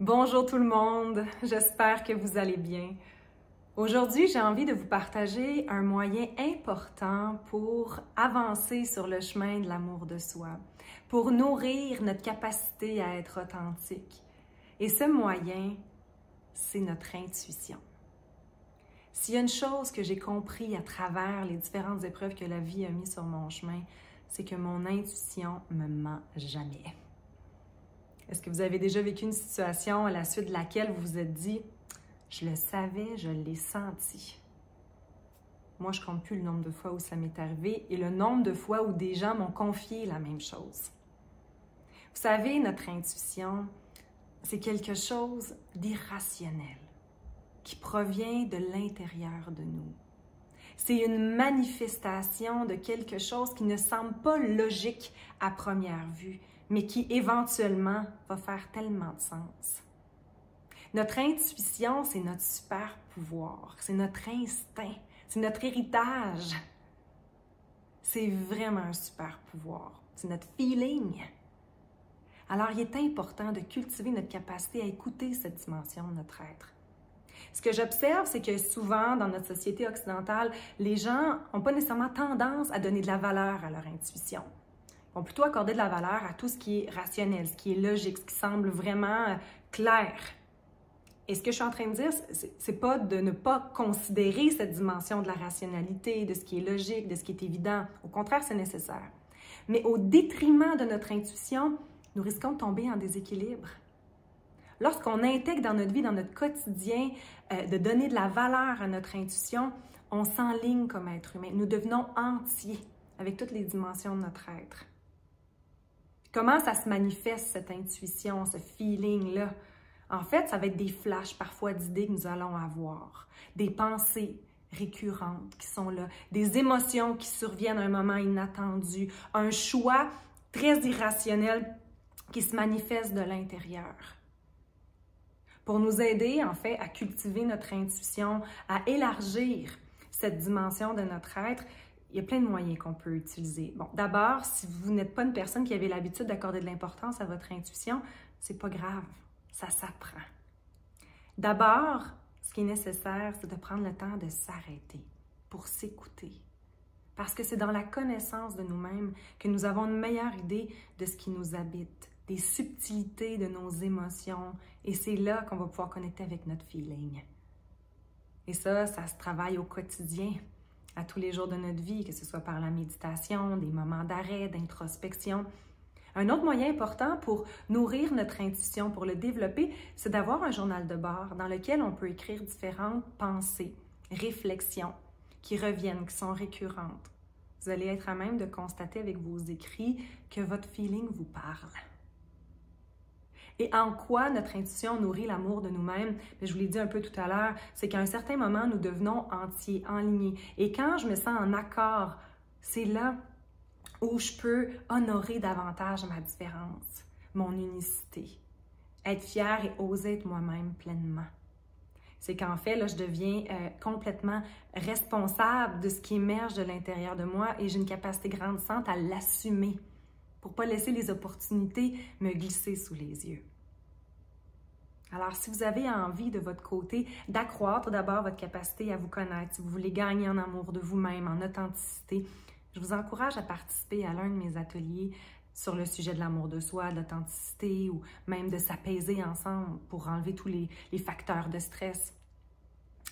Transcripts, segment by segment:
Bonjour tout le monde, j'espère que vous allez bien. Aujourd'hui, j'ai envie de vous partager un moyen important pour avancer sur le chemin de l'amour de soi, pour nourrir notre capacité à être authentique. Et ce moyen, c'est notre intuition. S'il y a une chose que j'ai compris à travers les différentes épreuves que la vie a mises sur mon chemin, c'est que mon intuition me ment jamais. Est-ce que vous avez déjà vécu une situation à la suite de laquelle vous vous êtes dit « Je le savais, je l'ai senti ». Moi, je ne compte plus le nombre de fois où ça m'est arrivé et le nombre de fois où des gens m'ont confié la même chose. Vous savez, notre intuition, c'est quelque chose d'irrationnel qui provient de l'intérieur de nous. C'est une manifestation de quelque chose qui ne semble pas logique à première vue, mais qui éventuellement va faire tellement de sens. Notre intuition, c'est notre super pouvoir, c'est notre instinct, c'est notre héritage. C'est vraiment un super pouvoir, c'est notre feeling. Alors, il est important de cultiver notre capacité à écouter cette dimension de notre être. Ce que j'observe, c'est que souvent, dans notre société occidentale, les gens n'ont pas nécessairement tendance à donner de la valeur à leur intuition. Ils vont plutôt accorder de la valeur à tout ce qui est rationnel, ce qui est logique, ce qui semble vraiment clair. Et ce que je suis en train de dire, c'est pas de ne pas considérer cette dimension de la rationalité, de ce qui est logique, de ce qui est évident. Au contraire, c'est nécessaire. Mais au détriment de notre intuition, nous risquons de tomber en déséquilibre. Lorsqu'on intègre dans notre vie, dans notre quotidien, de donner de la valeur à notre intuition, on s'enligne comme être humain. Nous devenons entiers avec toutes les dimensions de notre être. Comment ça se manifeste, cette intuition, ce feeling-là? En fait, ça va être des flashs parfois d'idées que nous allons avoir, des pensées récurrentes qui sont là, des émotions qui surviennent à un moment inattendu, un choix très irrationnel qui se manifeste de l'intérieur. Pour nous aider, en fait, à cultiver notre intuition, à élargir cette dimension de notre être, il y a plein de moyens qu'on peut utiliser. Bon, d'abord, si vous n'êtes pas une personne qui avait l'habitude d'accorder de l'importance à votre intuition, c'est pas grave, ça s'apprend. D'abord, ce qui est nécessaire, c'est de prendre le temps de s'arrêter pour s'écouter. Parce que c'est dans la connaissance de nous-mêmes que nous avons une meilleure idée de ce qui nous habite, des subtilités de nos émotions, et c'est là qu'on va pouvoir connecter avec notre feeling. Et ça se travaille au quotidien, à tous les jours de notre vie, que ce soit par la méditation, des moments d'arrêt, d'introspection. Un autre moyen important pour nourrir notre intuition, pour le développer, c'est d'avoir un journal de bord dans lequel on peut écrire différentes pensées, réflexions qui reviennent, qui sont récurrentes. Vous allez être à même de constater avec vos écrits que votre feeling vous parle. Et en quoi notre intuition nourrit l'amour de nous-mêmes? Je vous l'ai dit un peu tout à l'heure, c'est qu'à un certain moment, nous devenons entiers, alignés. Et quand je me sens en accord, c'est là où je peux honorer davantage ma différence, mon unicité, être fière et oser être moi-même pleinement. C'est qu'en fait, là, je deviens complètement responsable de ce qui émerge de l'intérieur de moi et j'ai une capacité grandissante à l'assumer pour ne pas laisser les opportunités me glisser sous les yeux. Alors, si vous avez envie de votre côté d'accroître d'abord votre capacité à vous connaître, si vous voulez gagner en amour de vous-même, en authenticité, je vous encourage à participer à l'un de mes ateliers sur le sujet de l'amour de soi, de l'authenticité ou même de s'apaiser ensemble pour enlever tous les facteurs de stress.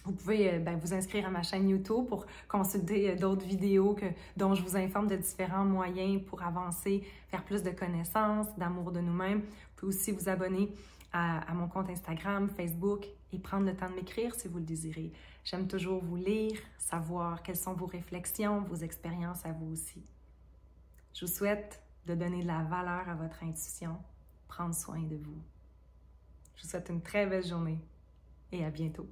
Vous pouvez vous inscrire à ma chaîne YouTube pour consulter d'autres vidéos dont je vous informe de différents moyens pour avancer, faire plus de connaissances, d'amour de nous-mêmes. Vous pouvez aussi vous abonner à mon compte Instagram, Facebook et prendre le temps de m'écrire si vous le désirez. J'aime toujours vous lire, savoir quelles sont vos réflexions, vos expériences à vous aussi. Je vous souhaite de donner de la valeur à votre intuition, prendre soin de vous. Je vous souhaite une très belle journée et à bientôt.